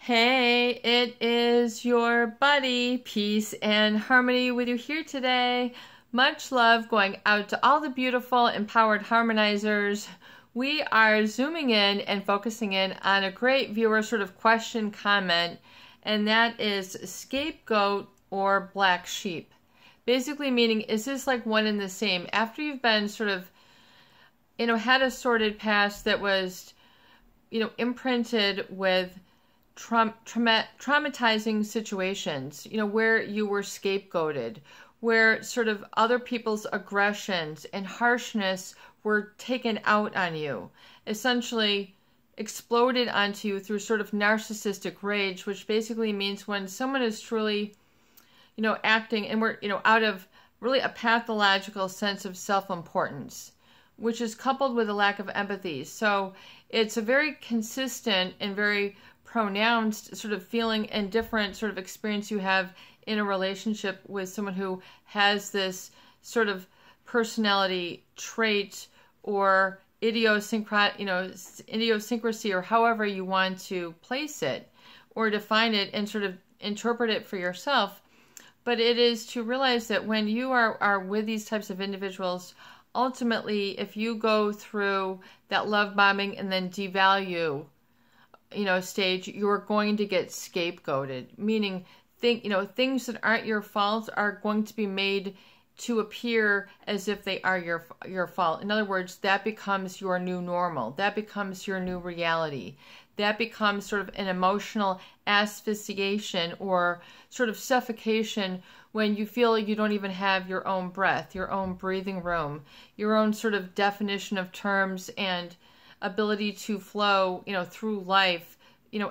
Hey, it is your buddy, Peace and Harmony, with you here today. Much love going out to all the beautiful, empowered harmonizers. We are zooming in and focusing in on a great viewer sort of question comment, and that is scapegoat or black sheep. Basically meaning, is this like one and the same? After you've been sort of, had a sordid past that was, imprinted with traumatizing situations, where you were scapegoated, where sort of other people's aggressions and harshness were taken out on you, essentially exploded onto you through sort of narcissistic rage, which basically means when someone is truly, acting and we're, out of really a pathological sense of self-importance, which is coupled with a lack of empathy. So it's a very consistent and very pronounced sort of feeling and different sort of experience you have in a relationship with someone who has this sort of personality trait or idiosyncrasy, or however you want to place it or define it and sort of interpret it for yourself. But it is to realize that when you are with these types of individuals, ultimately, if you go through that love bombing and then devalue stage, you're going to get scapegoated, meaning things that aren't your fault are going to be made to appear as if they are your fault. In other words, that becomes your new normal. That becomes your new reality. That becomes sort of an emotional asphyxiation or sort of suffocation when you feel like you don't even have your own breath, your own breathing room, your own sort of definition of terms and ability to flow, through life,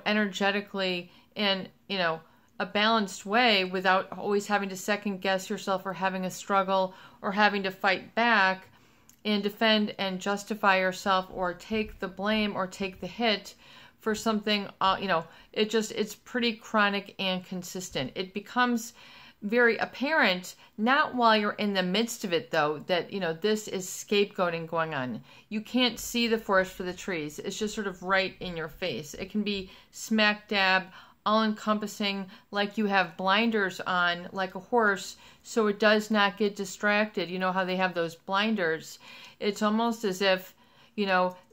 energetically in, a balanced way without always having to second guess yourself or having a struggle or having to fight back and defend and justify yourself or take the blame or take the hit for something, it's pretty chronic and consistent. It becomes very apparent, not while you're in the midst of it, though, that, this is scapegoating going on. You can't see the forest for the trees. It's just sort of right in your face. It can be smack dab, all-encompassing, like you have blinders on, like a horse, so it does not get distracted. You know how they have those blinders? It's almost as if,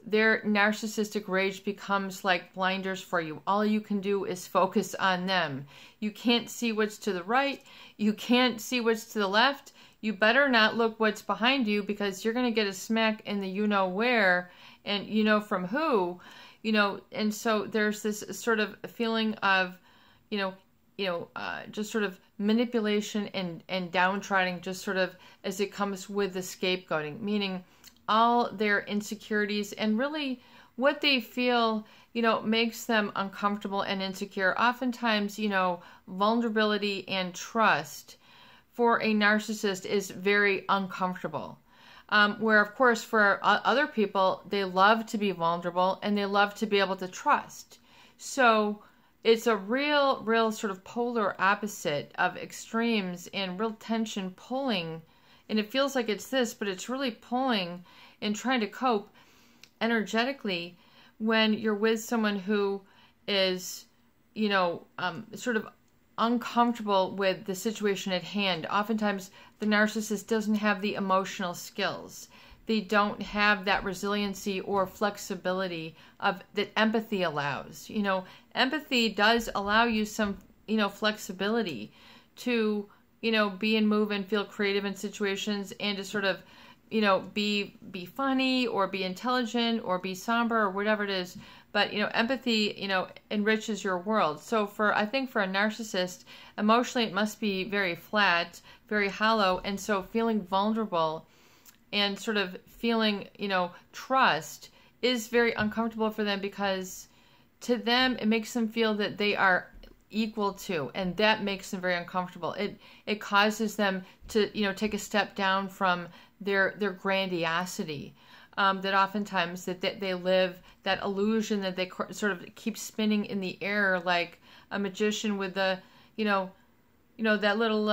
their narcissistic rage becomes like blinders for you. All you can do is focus on them. You can't see what's to the right. You can't see what's to the left. You better not look what's behind you, because you're going to get a smack in the you-know-where and from who, and so there's this sort of feeling of, just sort of manipulation and downtrodden, just sort of as it comes with the scapegoating, meaning all their insecurities and really what they feel, makes them uncomfortable and insecure. Oftentimes, vulnerability and trust for a narcissist is very uncomfortable. Where, of course, for other people, they love to be vulnerable and they love to be able to trust. So it's a real sort of polar opposite of extremes and real tension pulling. And it feels like it's this, but it's really pulling and trying to cope energetically when you're with someone who is, sort of uncomfortable with the situation at hand. Oftentimes, the narcissist doesn't have the emotional skills. They don't have that resiliency or flexibility that empathy allows. Empathy does allow you some, flexibility to, be and move and feel creative in situations and to sort of, be funny or be intelligent or be somber or whatever it is. But, empathy, enriches your world. So I think for a narcissist, emotionally, it must be very flat, very hollow. And so feeling vulnerable and sort of feeling, trust is very uncomfortable for them, because to them, it makes them feel that they are equal to, and that makes them very uncomfortable. It causes them to, take a step down from their grandiosity. That oftentimes that they live that illusion that they sort of keep spinning in the air like a magician with the, that little,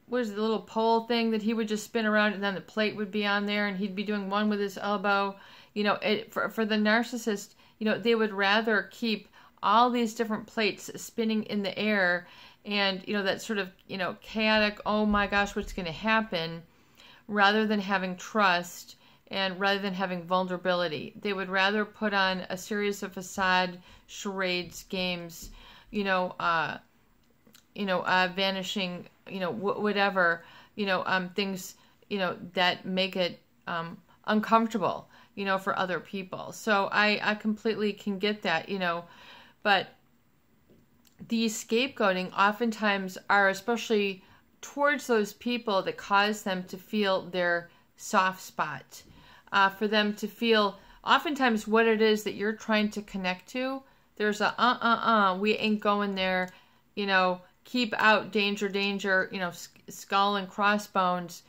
what is it, the little pole thing that he would just spin around and then the plate would be on there and he'd be doing one with his elbow. For the narcissist, they would rather keep all these different plates spinning in the air, and, that sort of, chaotic, oh my gosh, what's going to happen, rather than having trust and rather than having vulnerability. They would rather put on a series of facade charades, games, vanishing, whatever, things, that make it uncomfortable, for other people. So I completely can get that, but these scapegoating oftentimes are especially towards those people that cause them to feel their soft spot, for them to feel oftentimes what it is that you're trying to connect to. There's a we ain't going there, keep out, danger, danger, skull and crossbones,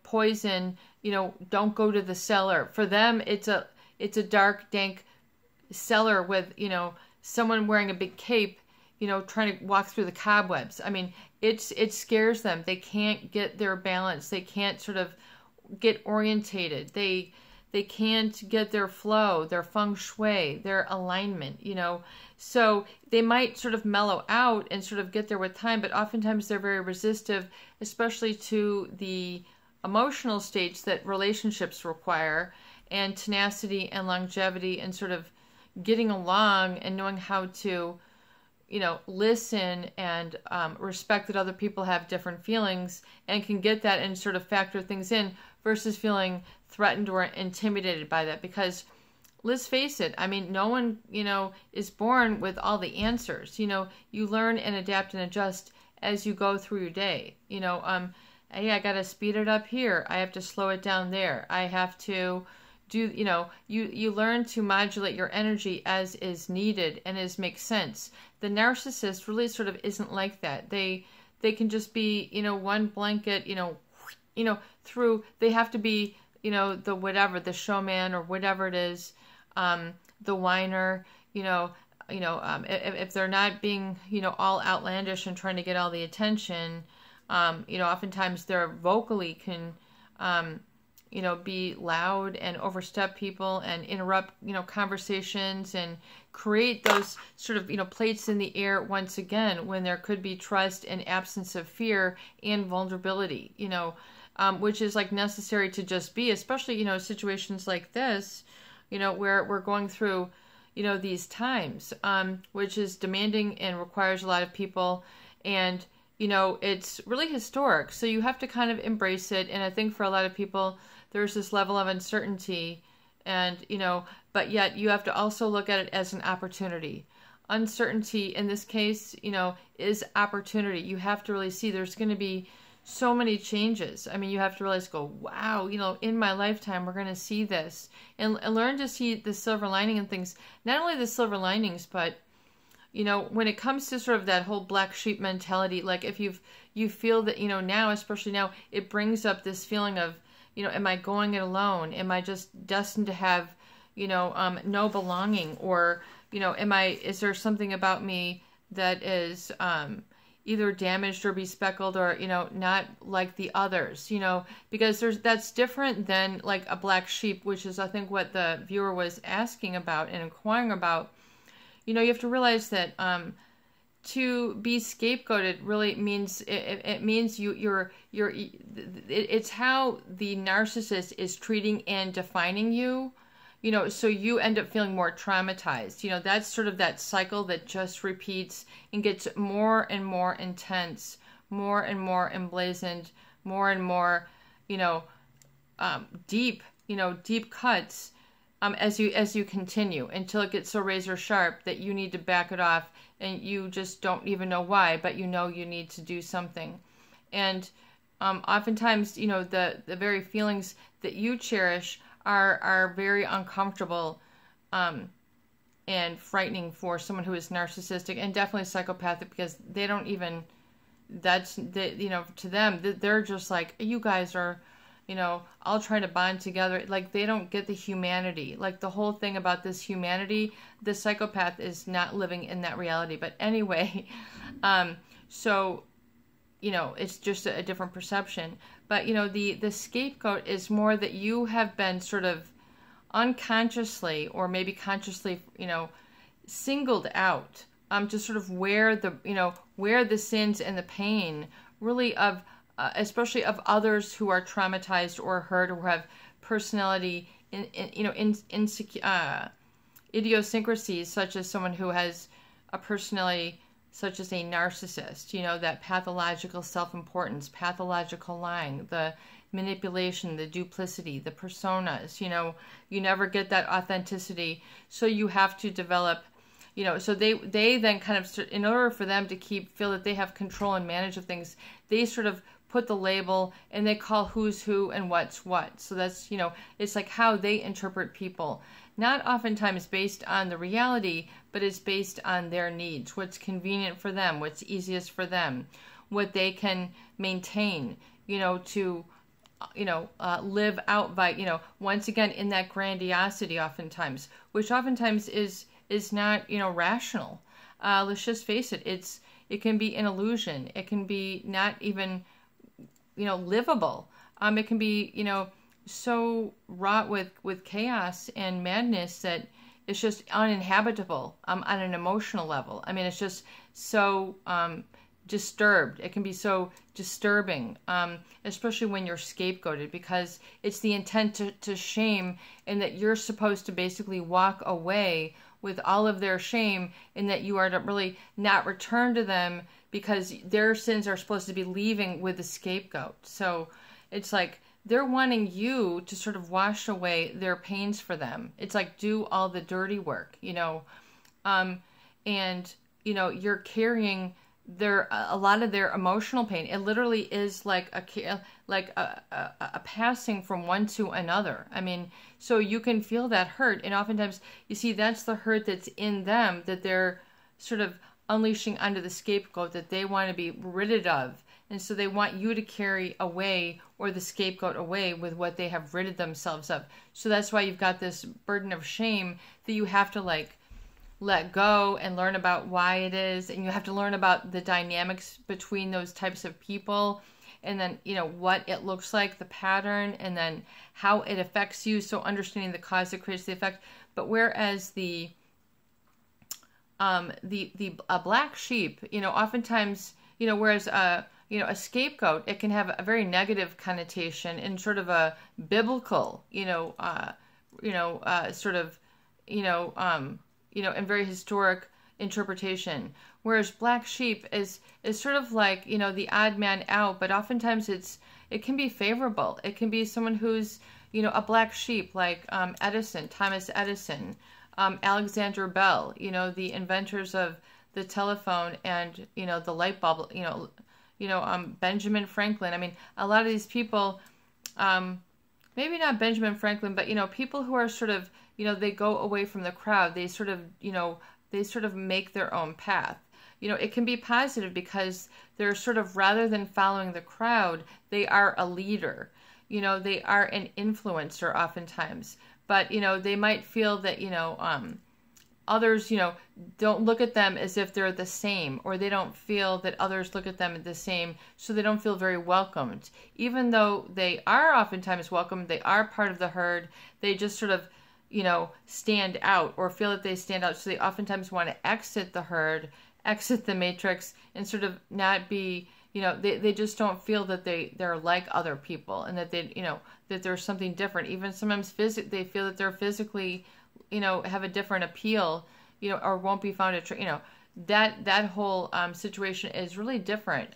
poison, don't go to the cellar. For them, it's a dark, dank cellar with, someone wearing a big cape, trying to walk through the cobwebs. I mean, it scares them. They can't get their balance. They can't sort of get orientated. They can't get their flow, their feng shui, their alignment, So they might sort of mellow out and sort of get there with time, but oftentimes they're very resistive, especially to the emotional states that relationships require, and tenacity and longevity and sort of getting along and knowing how to, listen and respect that other people have different feelings and can get that and sort of factor things in versus feeling threatened or intimidated by that. Because let's face it, I mean, no one, is born with all the answers. You learn and adapt and adjust as you go through your day. Hey, I got to speed it up here. I have to slow it down there. I have to do, you learn to modulate your energy as is needed and as makes sense. The narcissist really sort of isn't like that. They can just be, one blanket, through, they have to be, the whatever, the showman or whatever it is, the whiner, if they're not being, all outlandish and trying to get all the attention, oftentimes they're vocally can, be loud and overstep people and interrupt, conversations and create those sort of, plates in the air once again when there could be trust and absence of fear and vulnerability, which is like necessary to just be, especially, situations like this, where we're going through, these times, which is demanding and requires a lot of people. And, it's really historic. So you have to kind of embrace it. And I think for a lot of people, there's this level of uncertainty and, but yet you have to also look at it as an opportunity. Uncertainty in this case, is opportunity. You have to really see there's going to be so many changes. I mean, you have to realize, wow, in my lifetime, we're going to see this and learn to see the silver lining in things. Not only the silver linings, but, when it comes to sort of that whole black sheep mentality, like if you feel that, now, especially now, it brings up this feeling of, am I going it alone? Am I just destined to have, no belonging? Or, is there something about me that is, either damaged or bespeckled or, not like the others, because that's different than like a black sheep, which is, I think, what the viewer was asking about and inquiring about. You have to realize that, to be scapegoated really means, it means it's how the narcissist is treating and defining you, so you end up feeling more traumatized. That's sort of that cycle that just repeats and gets more and more intense, more and more emblazoned, more and more, deep, deep cuts, as you continue until it gets so razor sharp that you need to back it off and you just don't even know why, but you need to do something. And oftentimes, the very feelings that you cherish are very uncomfortable and frightening for someone who is narcissistic and definitely psychopathic, because they don't even, to them, they're just like, you guys are, all trying to bond together. Like, they don't get the humanity. Like, the whole thing about this humanity, the psychopath is not living in that reality. But anyway, so, it's just a different perception. But, the scapegoat is more that you have been sort of unconsciously or maybe consciously, singled out, to sort of wear the sins and the pain really of, especially of others who are traumatized or hurt or have personality idiosyncrasies, such as someone who has a personality such as a narcissist, that pathological self-importance, pathological lying, the manipulation, the duplicity, the personas, you never get that authenticity. So you have to develop, so they then kind of, in order for them to feel that they have control and manage of things, they sort of put the label and they call who's who and what's what. So that's, it's like how they interpret people. Not oftentimes based on the reality, but it's based on their needs, what's convenient for them, what's easiest for them, what they can maintain, to, live out by, once again, in that grandiosity oftentimes, which oftentimes is not, rational. Let's just face it. It can be an illusion. It can be not even, livable. It can be, so wrought with chaos and madness that it's just uninhabitable on an emotional level. I mean, it's just so disturbed. It can be so disturbing, especially when you're scapegoated, because it's the intent to shame, and that you're supposed to basically walk away with all of their shame, and that you are to really not return to them because their sins are supposed to be leaving with the scapegoat. So it's like they're wanting you to sort of wash away their pains for them. It's like do all the dirty work, and you're carrying a lot of their emotional pain. It literally is like a passing from one to another. I mean, so you can feel that hurt, and oftentimes you see that's the hurt that's in them that they're sort of unleashing onto the scapegoat that they want to be rid of. And so they want you to carry away, or the scapegoat away, with what they have ridded themselves of. So that's why you've got this burden of shame that you have to let go and learn about why it is. And you have to learn about the dynamics between those types of people. And then, what it looks like, the pattern, and then how it affects you. So understanding the cause that creates the effect. But whereas a black sheep, oftentimes, whereas a scapegoat, it can have a very negative connotation in sort of a biblical, and very historic interpretation. Whereas black sheep is sort of like, the odd man out, but oftentimes it can be favorable. It can be someone who's, a black sheep, like Thomas Edison, Alexander Bell, the inventors of the telephone and, the light bulb, Benjamin Franklin. I mean, a lot of these people, maybe not Benjamin Franklin, but, people who are sort of, they go away from the crowd. They sort of make their own path. It can be positive because they're sort of, rather than following the crowd, they are a leader. They are an influencer oftentimes. But, they might feel that, others, don't look at them as if they're the same, or they don't feel that others look at them the same, so they don't feel very welcomed. Even though they are oftentimes welcomed, they are part of the herd, they just sort of, stand out, or feel that they stand out, so they oftentimes want to exit the herd, exit the matrix, and sort of not be, they just don't feel that they're like other people, and that that there's something different. Even sometimes they feel that they're physically, have a different appeal, or won't be found that whole situation is really different.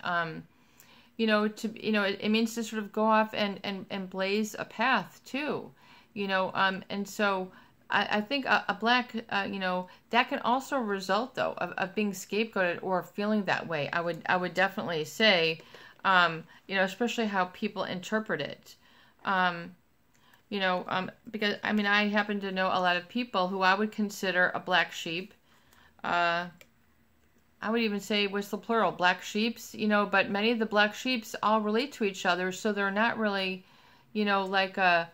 It means to sort of go off and blaze a path too, and so I think a black, that can also result though of being scapegoated or feeling that way. I would definitely say, especially how people interpret it. Because I happen to know a lot of people who I would consider a black sheep. I would even say, what's the plural? Black sheeps, but many of the black sheeps all relate to each other. So they're not really, like a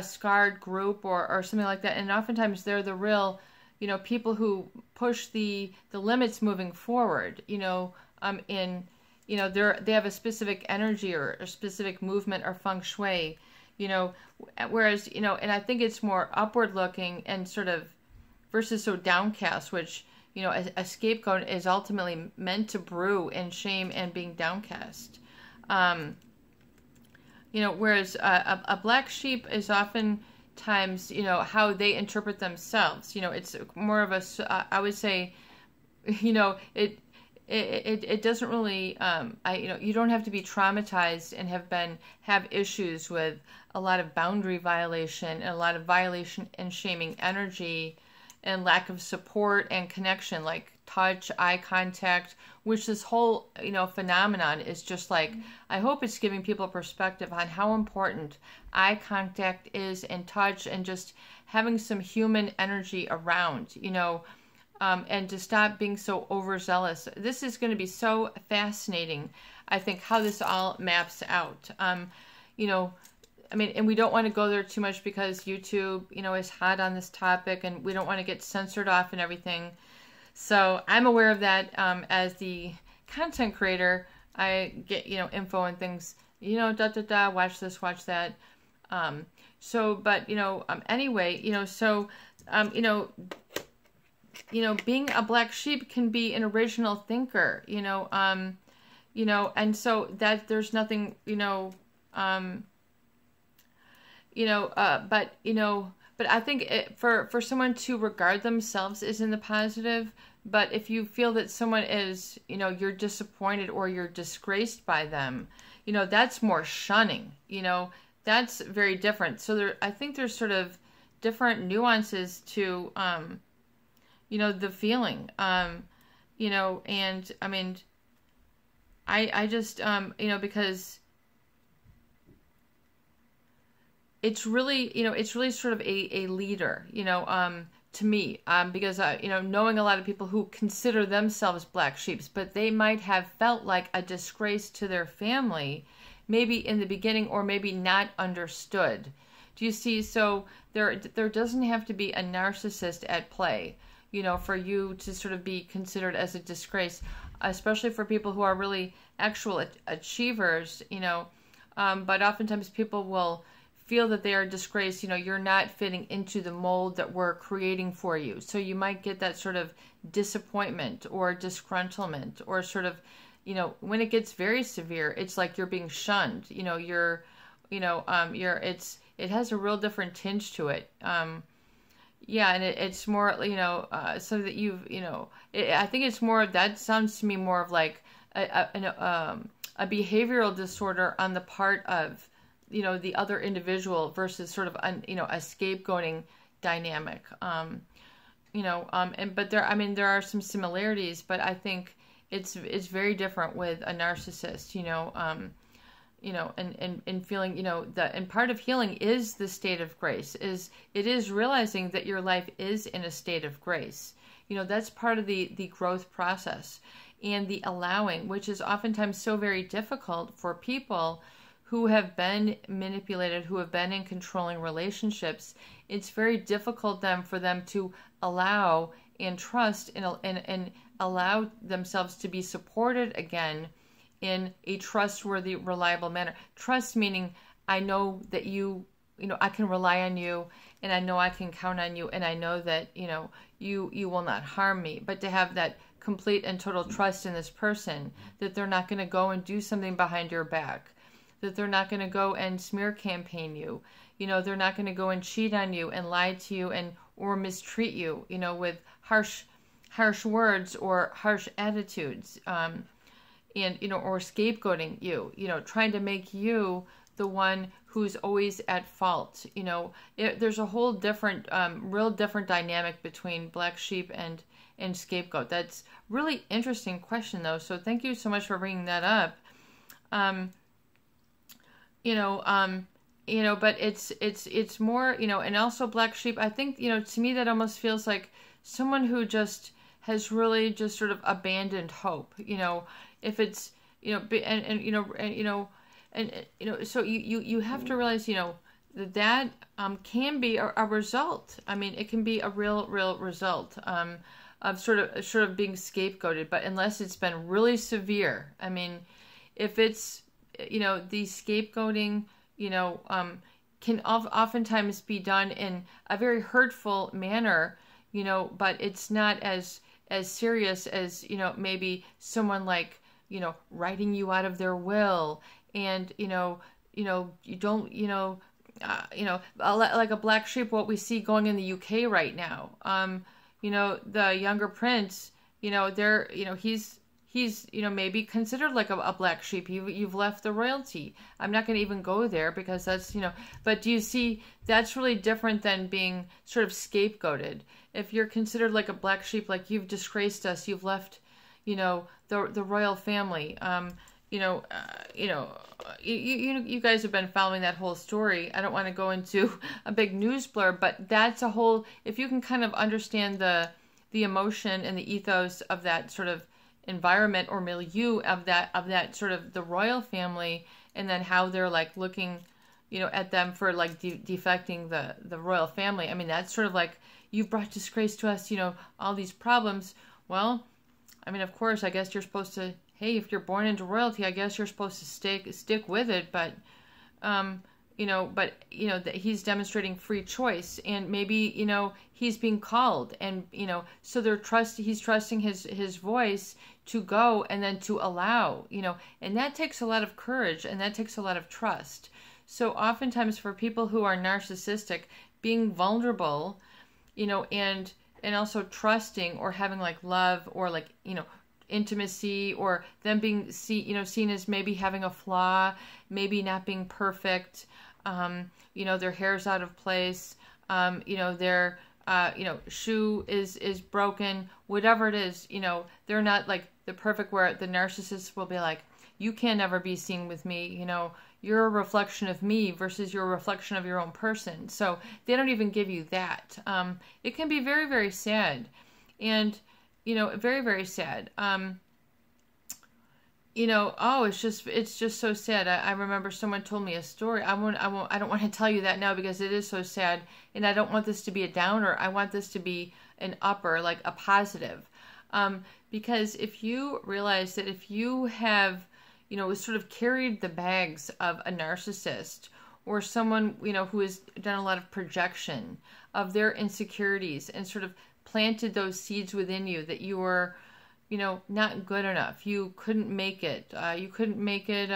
scarred group or something like that. And oftentimes they're the real, people who push the limits moving forward, they have a specific energy or a specific movement or feng shui, whereas, and I think it's more upward looking and sort of, versus so downcast, which, a scapegoat is ultimately meant to brew in shame and being downcast. Whereas a black sheep is oftentimes, how they interpret themselves. It's more of I would say, it doesn't really, you don't have to be traumatized and have issues with a lot of boundary violation and a lot of violation and shaming energy and lack of support and connection, like touch, eye contact, which this whole, phenomenon is just like, I hope it's giving people perspective on how important eye contact is, and touch, and just having some human energy around, and to stop being so overzealous. This is going to be so fascinating, I think, how this all maps out. And we don't want to go there too much because YouTube, is hot on this topic, and we don't want to get censored off and everything. So I'm aware of that. As the content creator, I get, info and things, watch this, watch that. Anyway, being a black sheep can be an original thinker, and so that there's nothing, but I think for someone to regard themselves as in the positive, but if you feel that someone is, you're disappointed or you're disgraced by them, that's more shunning, that's very different. So I think there's sort of different nuances to, the feeling, and I mean, I just, because it's really sort of a leader, to me, because, knowing a lot of people who consider themselves black sheeps, but they might have felt like a disgrace to their family, maybe in the beginning, or maybe not understood. Do you see? So there doesn't have to be a narcissist at play, for you to sort of be considered as a disgrace, especially for people who are really actual achievers, but oftentimes people will feel that they are disgraced, you're not fitting into the mold that we're creating for you. So you might get that sort of disappointment or disgruntlement, or sort of, when it gets very severe, it's like you're being shunned, it has a real different tinge to it. And it's more, so that I think it's more, that sounds to me more of like a behavioral disorder on the part of, the other individual versus sort of, a scapegoating dynamic. But there are some similarities, but I think it's very different with a narcissist, and feeling, and part of healing is the state of grace, it is realizing that your life is in a state of grace. That's part of the growth process, and the allowing, which is oftentimes so very difficult for people who have been manipulated, who have been in controlling relationships. It's very difficult then for them to allow and trust and allow themselves to be supported again in a trustworthy, reliable manner. Trust meaning, I know that I can rely on you, and I know I can count on you, and I know that, you will not harm me. But to have that complete and total trust in this person, that they're not going to go and do something behind your back, that they're not going to go and smear campaign you, they're not going to go and cheat on you and lie to you or mistreat you, with harsh words or harsh attitudes, and, or scapegoating you, trying to make you the one who's always at fault. There's a whole different, real different dynamic between black sheep and scapegoat. That's really interesting question though. So thank you so much for bringing that up. But it's more, and also black sheep, I think, to me that almost feels like someone who just has really just sort of abandoned hope, if it's, so you have to realize, that can be a result. I mean, it can be a real result, of sort of being scapegoated, but unless it's been really severe, I mean, if it's, the scapegoating, can oftentimes be done in a very hurtful manner, but it's not as serious as, maybe someone like, writing you out of their will, and, you don't, like a black sheep, what we see going in the UK right now. The younger prince, he's maybe considered like a black sheep. You've left the royalty. I'm not going to even go there because that's, but do you see, that's really different than being sort of scapegoated. If you're considered like a black sheep, like you've disgraced us, you've left, the royal family. You guys have been following that whole story. I don't want to go into a big news blur, but that's a whole, if you can kind of understand the emotion and the ethos of that sort of environment or milieu of that sort of the royal family, and then how they're like looking, at them for like defecting the royal family. I mean, that's sort of like, you've brought disgrace to us, all these problems. Well, I mean, of course, I guess you're supposed to, hey, if you're born into royalty, I guess you're supposed to stick with it. But, that he's demonstrating free choice, and maybe, he's being called, and, so he's trusting his voice to go, and then to allow, and that takes a lot of courage, and that takes a lot of trust. So oftentimes for people who are narcissistic, being vulnerable, and also trusting, or having like love, or like, intimacy, or them being seen as maybe having a flaw, maybe not being perfect, their hair's out of place, their shoe is broken, whatever it is, they're not like the perfect, where the narcissist will be like, you can never be seen with me, you're a reflection of me versus you're a reflection of your own person. So they don't even give you that. It can be very, very sad, and very, very sad. It's just so sad. I remember someone told me a story. I don't want to tell you that now because it is so sad, and I don't want this to be a downer. I want this to be an upper, like a positive. Because if you realize that if you have, sort of carried the bags of a narcissist, or someone, who has done a lot of projection of their insecurities, and sort of planted those seeds within you that you were, not good enough. You couldn't make it. You couldn't make it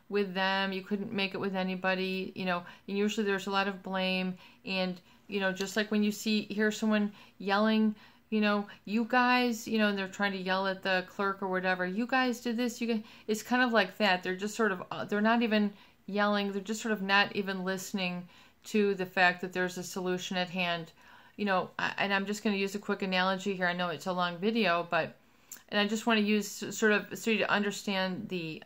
with them. You couldn't make it with anybody, and usually there's a lot of blame. And, just like when you hear someone yelling, you guys, and they're trying to yell at the clerk or whatever, you guys did this, you guys, it's kind of like that. They're just sort of, they're not even yelling. They're just sort of not even listening to the fact that there's a solution at hand. And I'm just going to use a quick analogy here. I know it's a long video, and I just want to use sort of so you to understand the,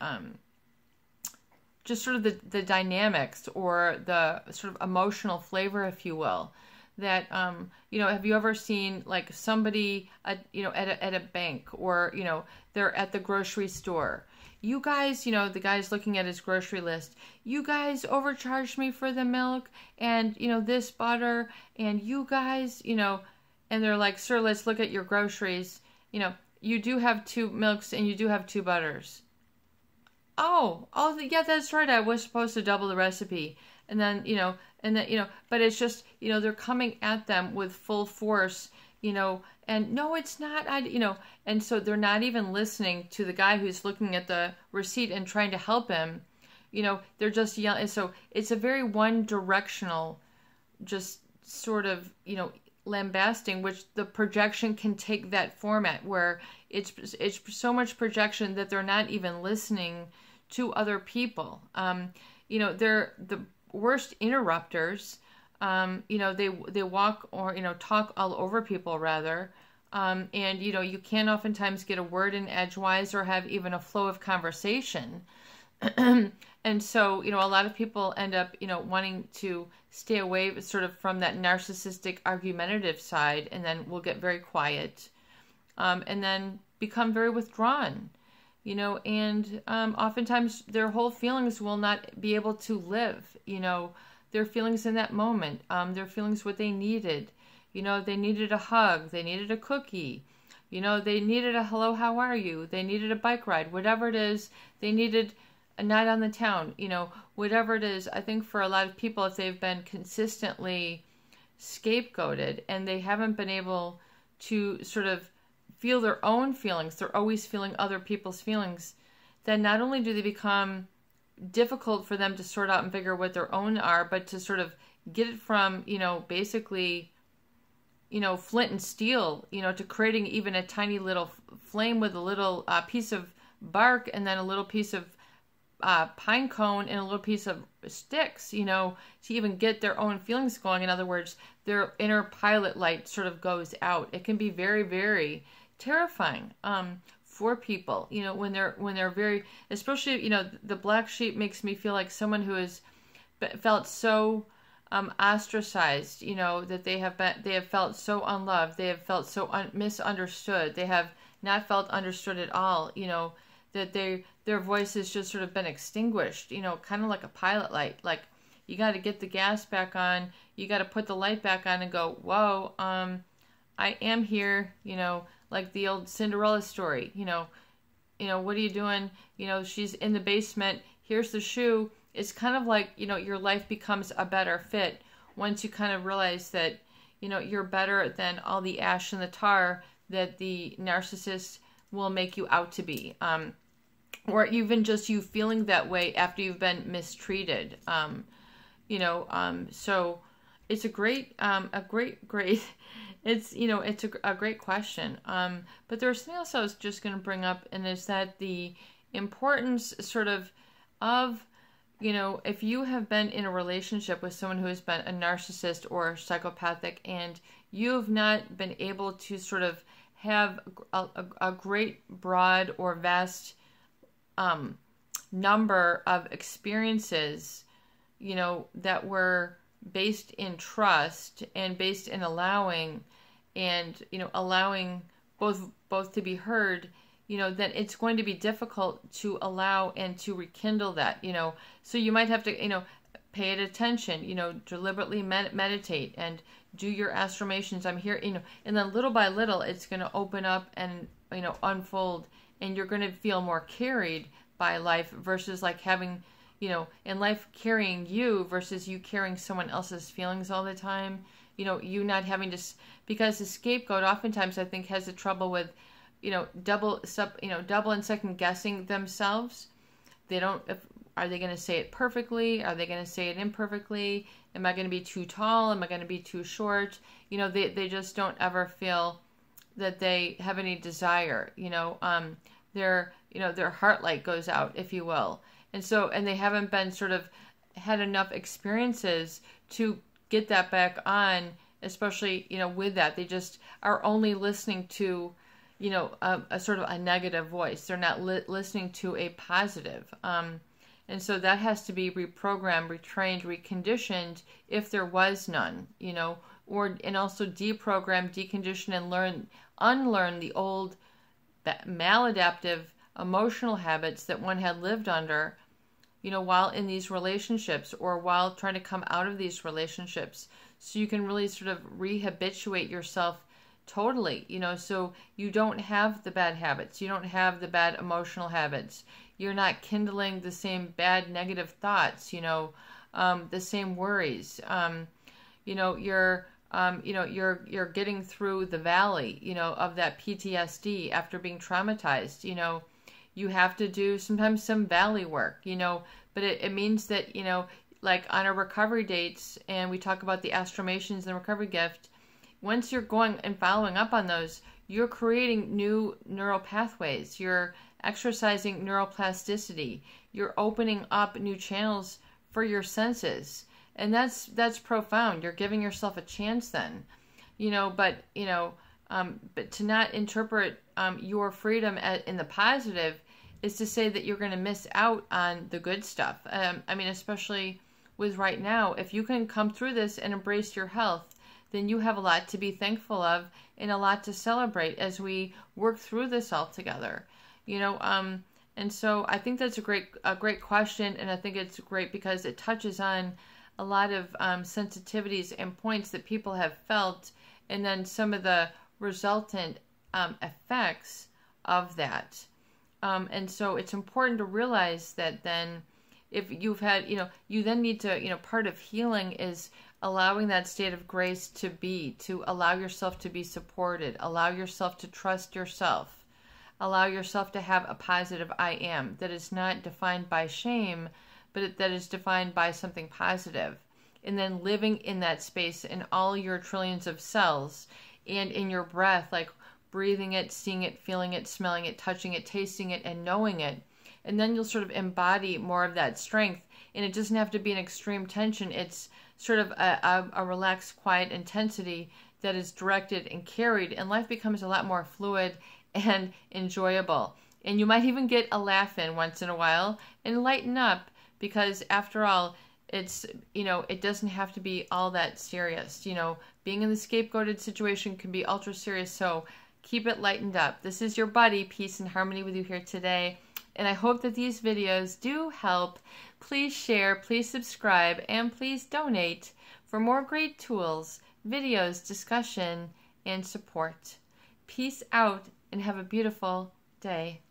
just sort of the dynamics, or the sort of emotional flavor, if you will, that, have you ever seen like somebody, at a bank, or, they're at the grocery store. You guys, the guy's looking at his grocery list. You guys overcharged me for the milk, and, this butter, and you guys, and they're like, sir, let's look at your groceries. You do have 2 milks, and you do have 2 butters. Oh, yeah, that's right. I was supposed to double the recipe. And then, but it's just, they're coming at them with full force, and no, it's not, and so they're not even listening to the guy who's looking at the receipt and trying to help him. They're just yelling. So it's a very one-directional, just sort of, lambasting, which the projection can take that format, where it's so much projection that they're not even listening to other people. They're the worst interrupters. They walk, or, talk all over people, rather. And, you can't oftentimes get a word in edgewise, or have even a flow of conversation. And so, a lot of people end up, wanting to stay away sort of from that narcissistic argumentative side, and then will get very quiet, and then become very withdrawn, and oftentimes their whole feelings will not be able to live, their feelings in that moment, their feelings what they needed. They needed a hug, they needed a cookie, they needed a hello, how are you? They needed a bike ride, whatever it is, they needed a night on the town, whatever it is. I think for a lot of people, if they've been consistently, scapegoated and they haven't been able to sort of feel their own feelings, they're always feeling other people's feelings, then not only do they become difficult for them to sort out and figure what their own are, but to sort of get it from, basically, flint and steel, to creating even a tiny little flame with a little piece of bark and then a little piece of pine cone and a little piece of sticks, to even get their own feelings going. In other words, their inner pilot light sort of goes out. It can be very, very terrifying for people, when they're very, especially, the black sheep makes me feel like someone who has felt so ostracized, that they have felt so unloved, they have felt so misunderstood, they have not felt understood at all, that their voice has just sort of been extinguished, kind of like a pilot light. Like, you got to get the gas back on, you got to put the light back on and go, whoa, I am here, like the old Cinderella story, what are you doing? She's in the basement, here's the shoe. It's kind of like, your life becomes a better fit once you kind of realize that, you're better than all the ash and the tar that the narcissist will make you out to be. Or even just you feeling that way after you've been mistreated. So it's a great, it's, it's a great question. But there's something else I was just going to bring up, and is that the importance sort of, if you have been in a relationship with someone who has been a narcissist or psychopathic, and you have not been able to sort of have a great, broad, or vast number of experiences, that were based in trust and based in allowing, and, allowing both to be heard, then it's going to be difficult to allow and to rekindle that, So you might have to, pay it attention, deliberately meditate and do your affirmations. I'm here, and then little by little, it's going to open up and, unfold, and you're going to feel more carried by life versus like having, in life carrying you versus you carrying someone else's feelings all the time. You not having to, because the scapegoat oftentimes I think has the trouble with, double and second guessing themselves. They don't, are they going to say it perfectly? Are they going to say it imperfectly? Am I going to be too tall? Am I going to be too short? They just don't ever feel that they have any desire, their heart light goes out, if you will. And they haven't been sort of had enough experiences to get that back on, especially, with that. They just are only listening to, a sort of a negative voice. They're not listening to a positive. And so that has to be reprogrammed, retrained, reconditioned if there was none, and also deprogram, decondition, and unlearn the old maladaptive emotional habits that one had lived under, while in these relationships or while trying to come out of these relationships. So you can really sort of rehabituate yourself totally, so you don't have the bad habits. You don't have the bad emotional habits. You're not kindling the same bad negative thoughts, the same worries. You're getting through the valley, of that PTSD after being traumatized. You have to do sometimes some valley work, but it means that, like on our recovery dates, and we talk about the affirmations and the recovery gift, once you're going and following up on those, you're creating new neural pathways. You're exercising neuroplasticity. You're opening up new channels for your senses. And that's profound. You're giving yourself a chance then, but to not interpret your freedom in the positive is to say that you're going to miss out on the good stuff. Especially with right now, if you can come through this and embrace your health, then you have a lot to be thankful of and a lot to celebrate as we work through this all together, and so I think that's a great question, and I think it's great because it touches on a lot of sensitivities and points that people have felt, and then some of the resultant effects of that. And so it's important to realize that then if you've had, you then need to, part of healing is allowing that state of grace to be, to allow yourself to be supported, allow yourself to trust yourself, allow yourself to have a positive I am that is not defined by shame, but that is defined by something positive. And then living in that space in all your trillions of cells and in your breath, like breathing it, seeing it, feeling it, smelling it, touching it, tasting it, and knowing it. And then you'll sort of embody more of that strength. And it doesn't have to be an extreme tension. It's sort of a relaxed, quiet intensity that is directed and carried. And life becomes a lot more fluid and enjoyable. And you might even get a laugh in once in a while and lighten up, because after all, it's, it doesn't have to be all that serious. Being in the scapegoated situation can be ultra serious. So keep it lightened up. This is your buddy, Peace and Harmony, with you here today. And I hope that these videos do help. Please share, please subscribe, and please donate for more great tools, videos, discussion, and support. Peace out and have a beautiful day.